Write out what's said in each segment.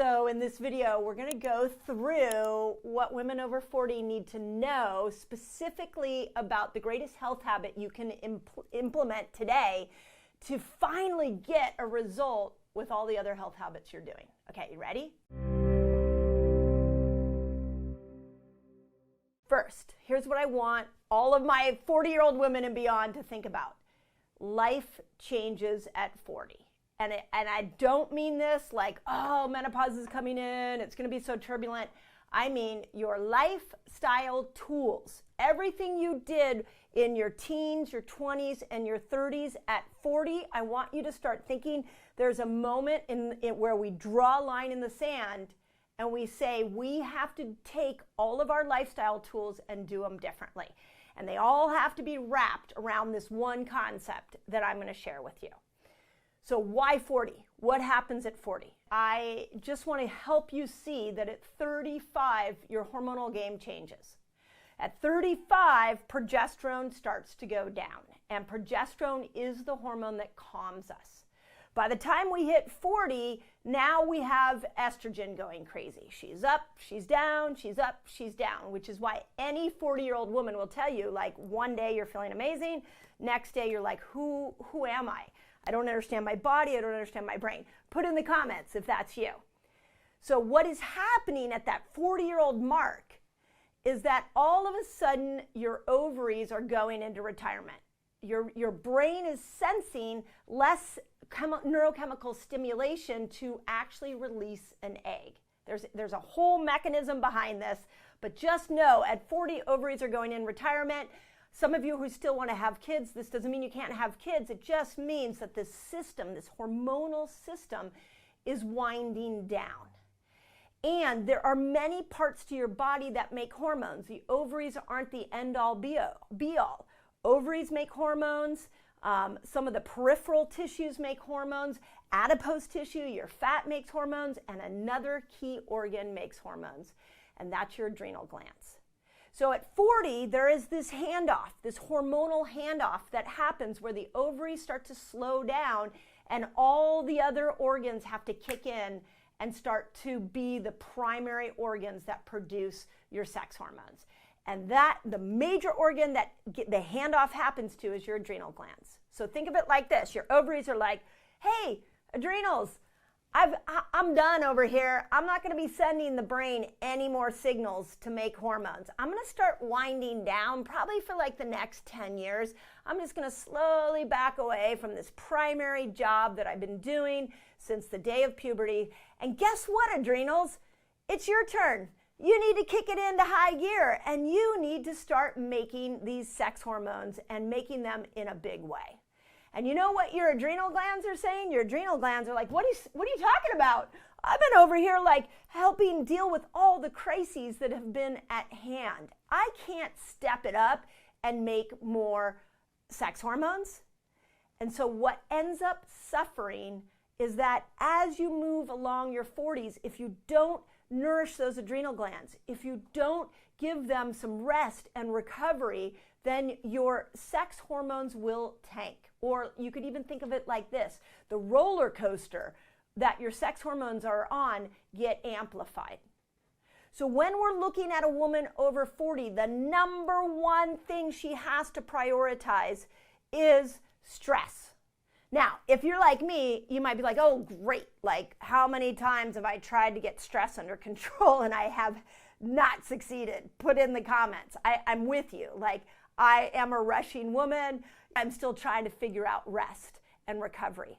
So in this video, we're going to go through what women over 40 need to know specifically about the greatest health habit you can implement today to finally get a result with all the other health habits you're doing. Okay, you ready? First, here's what I want all of my 40-year-old women and beyond to think about. Life changes at 40. And I don't mean this like, oh, menopause is coming in, it's going to be so turbulent. I mean your lifestyle tools. Everything you did in your teens, your 20s, and your 30s at 40, I want you to start thinking there's a moment in where we draw a line in the sand and we say we have to take all of our lifestyle tools and do them differently. And they all have to be wrapped around this one concept that I'm going to share with you. So why 40? What happens at 40? I just want to help you see that at 35, your hormonal game changes. At 35, progesterone starts to go down, and progesterone is the hormone that calms us. By the time we hit 40, now we have estrogen going crazy. She's up, she's down, she's up, she's down, which is why any 40-year-old woman will tell you, like, one day you're feeling amazing, next day you're like, who am I? I don't understand my body, I don't understand my brain. Put in the comments if that's you. So what is happening at that 40-year-old mark is that all of a sudden your ovaries are going into retirement. Your brain is sensing less neurochemical stimulation to actually release an egg. There's a whole mechanism behind this, but just know at 40, ovaries are going in retirement. Some of you who still want to have kids, this doesn't mean you can't have kids. It just means that this system, this hormonal system, is winding down. And there are many parts to your body that make hormones. The ovaries aren't the end-all, be-all. Ovaries make hormones. Some of the peripheral tissues make hormones. Adipose tissue, your fat, makes hormones. And another key organ makes hormones. And that's your adrenal glands. So at 40, there is this handoff, this hormonal handoff that happens where the ovaries start to slow down and all the other organs have to kick in and start to be the primary organs that produce your sex hormones. And the major organ that the handoff happens to is your adrenal glands. So think of it like this. Your ovaries are like, hey, adrenals, I'm done over here. I'm not going to be sending the brain any more signals to make hormones. I'm going to start winding down probably for like the next 10 years. I'm just going to slowly back away from this primary job that I've been doing since the day of puberty. And guess what, adrenals? It's your turn. You need to kick it into high gear and you need to start making these sex hormones and making them in a big way. And you know what your adrenal glands are saying? Your adrenal glands are like, what are you talking about? I've been over here like helping deal with all the crises that have been at hand. I can't step it up and make more sex hormones. And so what ends up suffering is that as you move along your 40s, if you don't nourish those adrenal glands, if you don't give them some rest and recovery, then your sex hormones will tank. Or you could even think of it like this. The roller coaster that your sex hormones are on get amplified. So when we're looking at a woman over 40, the number one thing she has to prioritize is stress. Now, if you're like me, you might be like, oh, great. Like, how many times have I tried to get stress under control and I have not succeeded? Put in the comments. I'm with you. Like, I am a rushing woman. I'm still trying to figure out rest and recovery.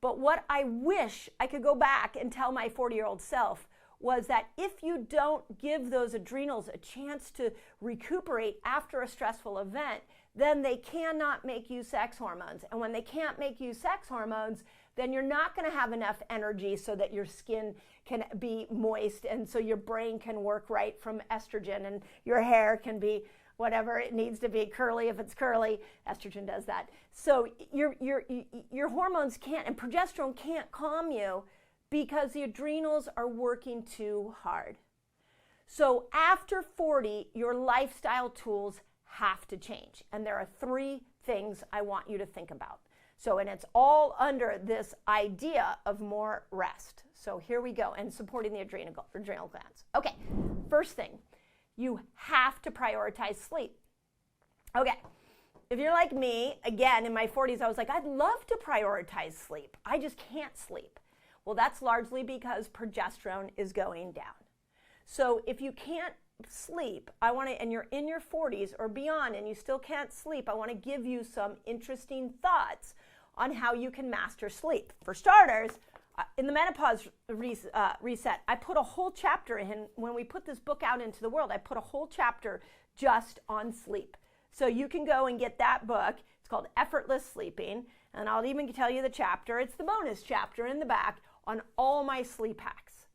But what I wish I could go back and tell my 40-year-old self was that if you don't give those adrenals a chance to recuperate after a stressful event, then they cannot make you sex hormones. And when they can't make you sex hormones, then you're not going to have enough energy so that your skin can be moist and so your brain can work right from estrogen and your hair can be whatever it needs to be, curly if it's curly. Estrogen does that. So your hormones can't, and progesterone can't calm you because the adrenals are working too hard. So after 40, your lifestyle tools have to change. And there are 3 things I want you to think about. So, and it's all under this idea of more rest. So here we go, and supporting the adrenal glands. Okay, first thing, you have to prioritize sleep. Okay, if you're like me, again, in my 40s, I was like, I'd love to prioritize sleep. I just can't sleep. Well, that's largely because progesterone is going down. So if you can't sleep, and you're in your 40s or beyond and you still can't sleep, I want to give you some interesting thoughts on how you can master sleep. For starters, in the menopause reset, I put a whole chapter in. When we put this book out into the world, I put a whole chapter just on sleep. So you can go and get that book. It's called Effortless Sleeping, and I'll even tell you the chapter. It's the bonus chapter in the back on all my sleep hacks.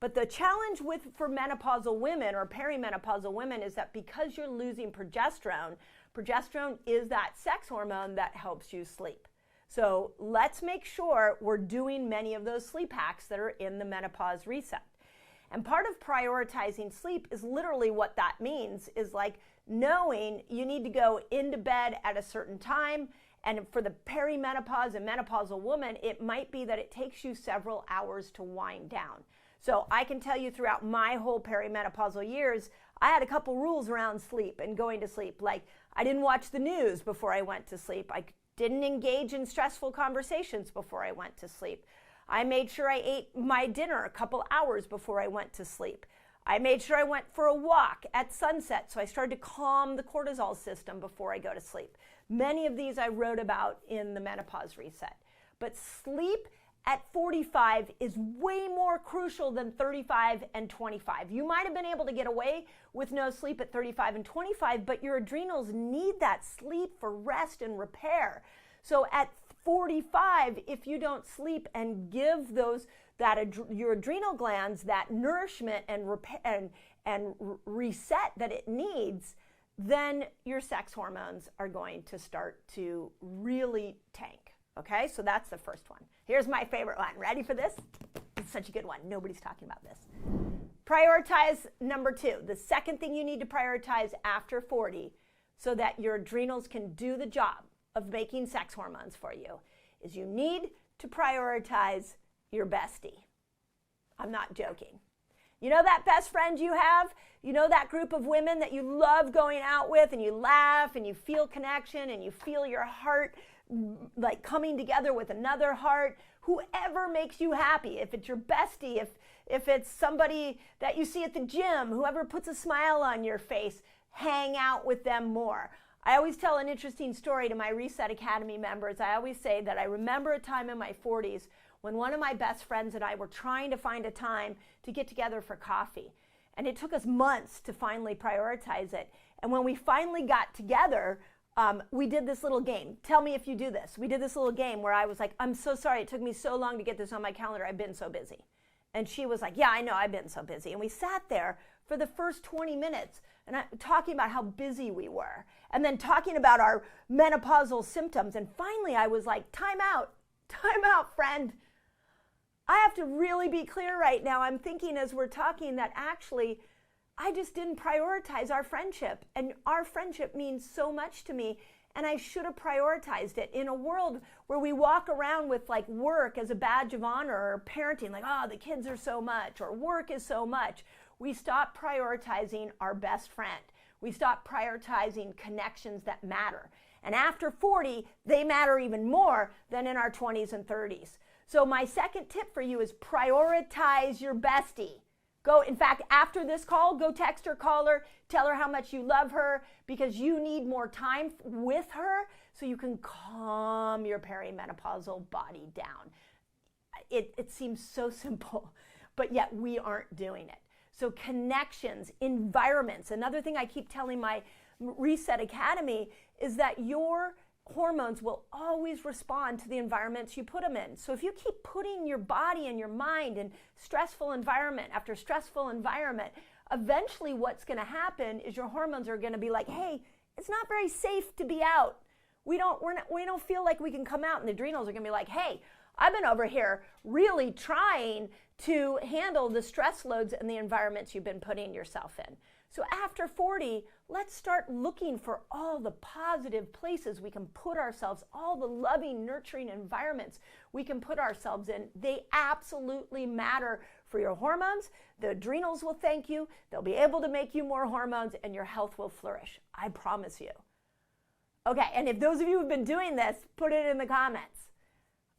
But the challenge for menopausal women or perimenopausal women is that because you're losing progesterone, progesterone is that sex hormone that helps you sleep. So let's make sure we're doing many of those sleep hacks that are in the menopause reset. And part of prioritizing sleep is literally what that means, is like knowing you need to go into bed at a certain time. And for the perimenopause and menopausal woman, it might be that it takes you several hours to wind down. So I can tell you throughout my whole perimenopausal years, I had a couple rules around sleep and going to sleep. Like, I didn't watch the news before I went to sleep. I didn't engage in stressful conversations before I went to sleep. I made sure I ate my dinner a couple hours before I went to sleep. I made sure I went for a walk at sunset, so I started to calm the cortisol system before I go to sleep. Many of these I wrote about in the menopause reset. But sleep at 45 is way more crucial than 35 and 25. You might have been able to get away with no sleep at 35 and 25, but your adrenals need that sleep for rest and repair. So at 45, if you don't sleep and give your adrenal glands that nourishment and repair and reset that it needs, then your sex hormones are going to start to really tank. Okay, so that's the first one. Here's my favorite one. Ready for this? It's such a good one. Nobody's talking about this. Prioritize number 2. The second thing you need to prioritize after 40 so that your adrenals can do the job of making sex hormones for you is you need to prioritize your bestie. I'm not joking. You know that best friend you have? You know that group of women that you love going out with, and you laugh and you feel connection and you feel your heart like coming together with another heart? Whoever makes you happy, if it's your bestie, if it's somebody that you see at the gym, whoever puts a smile on your face, hang out with them more. I always tell an interesting story to my Reset Academy members. I always say that I remember a time in my 40s when one of my best friends and I were trying to find a time to get together for coffee. And it took us months to finally prioritize it. And when we finally got together, we did this little game. Tell me if you do this. We did this little game where I was like, I'm so sorry it took me so long to get this on my calendar. I've been so busy. And she was like, yeah, I know, I've been so busy. And we sat there for the first 20 minutes and talking about how busy we were, and then talking about our menopausal symptoms. And finally I was like, time out, friend. I have to really be clear right now. I'm thinking as we're talking that actually I just didn't prioritize our friendship, and our friendship means so much to me, and I should have prioritized it. In a world where we walk around with like work as a badge of honor, or parenting, like, oh, the kids are so much, or work is so much, we stop prioritizing our best friend. We stop prioritizing connections that matter. And after 40, they matter even more than in our 20s and 30s. So my second tip for you is prioritize your bestie. Go, in fact, after this call, go text her, call her, tell her how much you love her, because you need more time with her so you can calm your perimenopausal body down. It seems so simple, but yet we aren't doing it. So connections, environments. Another thing I keep telling my Reset Academy is that your hormones will always respond to the environments you put them in. So if you keep putting your body and your mind in stressful environment after stressful environment, eventually what's going to happen is your hormones are going to be like, hey, it's not very safe to be out. We don't feel like we can come out, and the adrenals are going to be like, hey, I've been over here really trying to handle the stress loads and the environments you've been putting yourself in. So after 40, let's start looking for all the positive places we can put ourselves, all the loving, nurturing environments we can put ourselves in. They absolutely matter for your hormones. The adrenals will thank you. They'll be able to make you more hormones, and your health will flourish. I promise you. Okay, and if those of you who've been doing this, put it in the comments.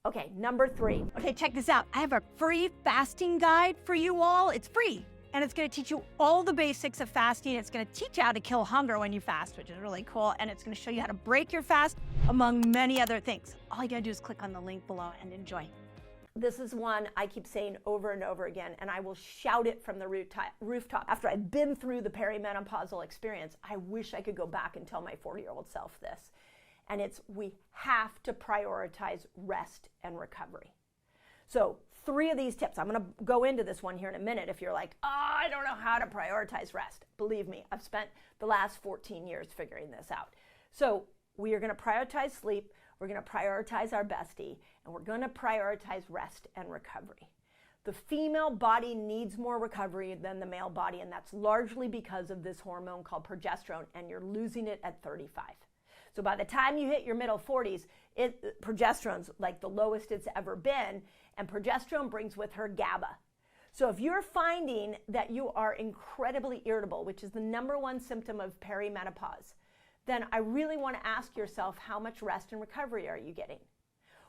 Okay, number 3. Okay, check this out. I have a free fasting guide for you all. It's free. And it's going to teach you all the basics of fasting. It's going to teach you how to kill hunger when you fast, which is really cool. And it's going to show you how to break your fast, among many other things. All you got to do is click on the link below and enjoy. This is one I keep saying over and over again, and I will shout it from the rooftop. After I've been through the perimenopausal experience, I wish I could go back and tell my 40-year-old self this. And it's, we have to prioritize rest and recovery. So 3 of these tips. I'm going to go into this one here in a minute. If you're like, oh, I don't know how to prioritize rest. Believe me, I've spent the last 14 years figuring this out. So we are going to prioritize sleep. We're going to prioritize our bestie, and we're going to prioritize rest and recovery. The female body needs more recovery than the male body, and that's largely because of this hormone called progesterone, and you're losing it at 35. So by the time you hit your middle 40s, progesterone's like the lowest it's ever been, and progesterone brings with her GABA. So if you're finding that you are incredibly irritable, which is the #1 symptom of perimenopause, then I really want to ask yourself, how much rest and recovery are you getting?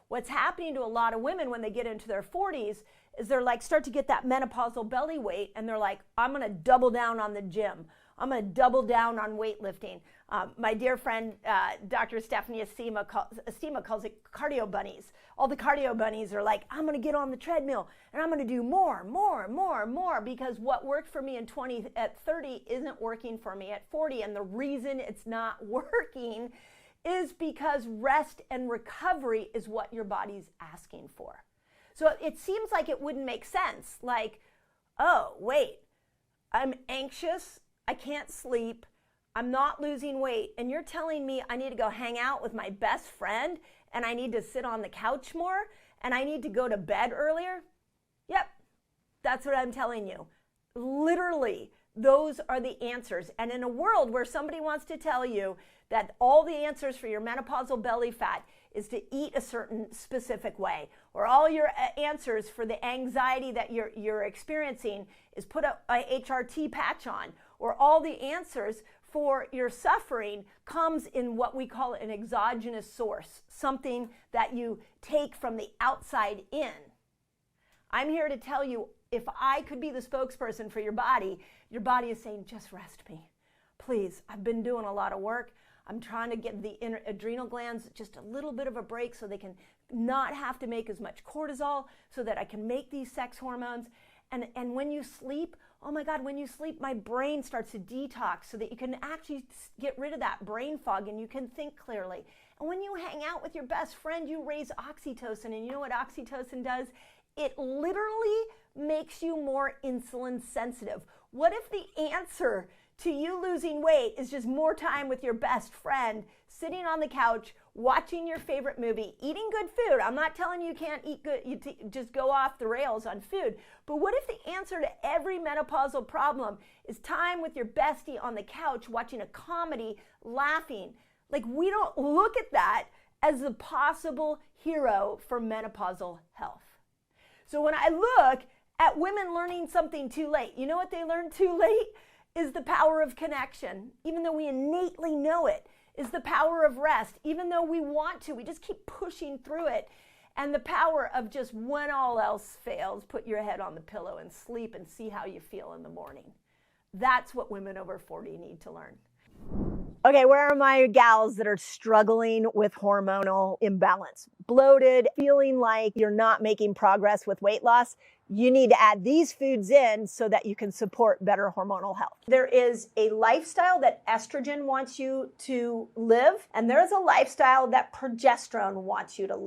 What's happening to a lot of women when they get into their 40s is they're like, start to get that menopausal belly weight, and they're like, I'm going to double down on the gym. I'm going to double down on weightlifting. My dear friend, Dr. Stephanie Estima calls it cardio bunnies. All the cardio bunnies are like, I'm going to get on the treadmill and I'm going to do more, because what worked for me at 30 isn't working for me at 40. And the reason it's not working is because rest and recovery is what your body's asking for. So it seems like it wouldn't make sense. Like, oh, wait, I'm anxious. I can't sleep, I'm not losing weight, and you're telling me I need to go hang out with my best friend, and I need to sit on the couch more, and I need to go to bed earlier? Yep, that's what I'm telling you. Literally, those are the answers. And in a world where somebody wants to tell you that all the answers for your menopausal belly fat is to eat a certain specific way, or all your answers for the anxiety that you're experiencing is put a HRT patch on, or all the answers for your suffering comes in what we call an exogenous source, something that you take from the outside in. I'm here to tell you, if I could be the spokesperson for your body is saying, just rest me. Please, I've been doing a lot of work. I'm trying to get the adrenal glands just a little bit of a break so they can not have to make as much cortisol, so that I can make these sex hormones. And when you sleep, oh my God, when you sleep, my brain starts to detox so that you can actually get rid of that brain fog and you can think clearly. And when you hang out with your best friend, you raise oxytocin. And you know what oxytocin does? It literally makes you more insulin sensitive. What if the answer to you losing weight is just more time with your best friend, sitting on the couch, watching your favorite movie, eating good food? I'm not telling you can't eat good, just go off the rails on food. But what if the answer to every menopausal problem is time with your bestie on the couch, watching a comedy, laughing? Like, we don't look at that as the possible hero for menopausal health. So when I look at women learning something too late, you know what they learned too late? Is the power of connection, even though we innately know it, is the power of rest, even though we want to, we just keep pushing through it, and the power of just, when all else fails, put your head on the pillow and sleep and see how you feel in the morning. That's what women over 40 need to learn. Okay, where are my gals that are struggling with hormonal imbalance? Bloated, feeling like you're not making progress with weight loss? You need to add these foods in so that you can support better hormonal health. There is a lifestyle that estrogen wants you to live, and there's a lifestyle that progesterone wants you to live.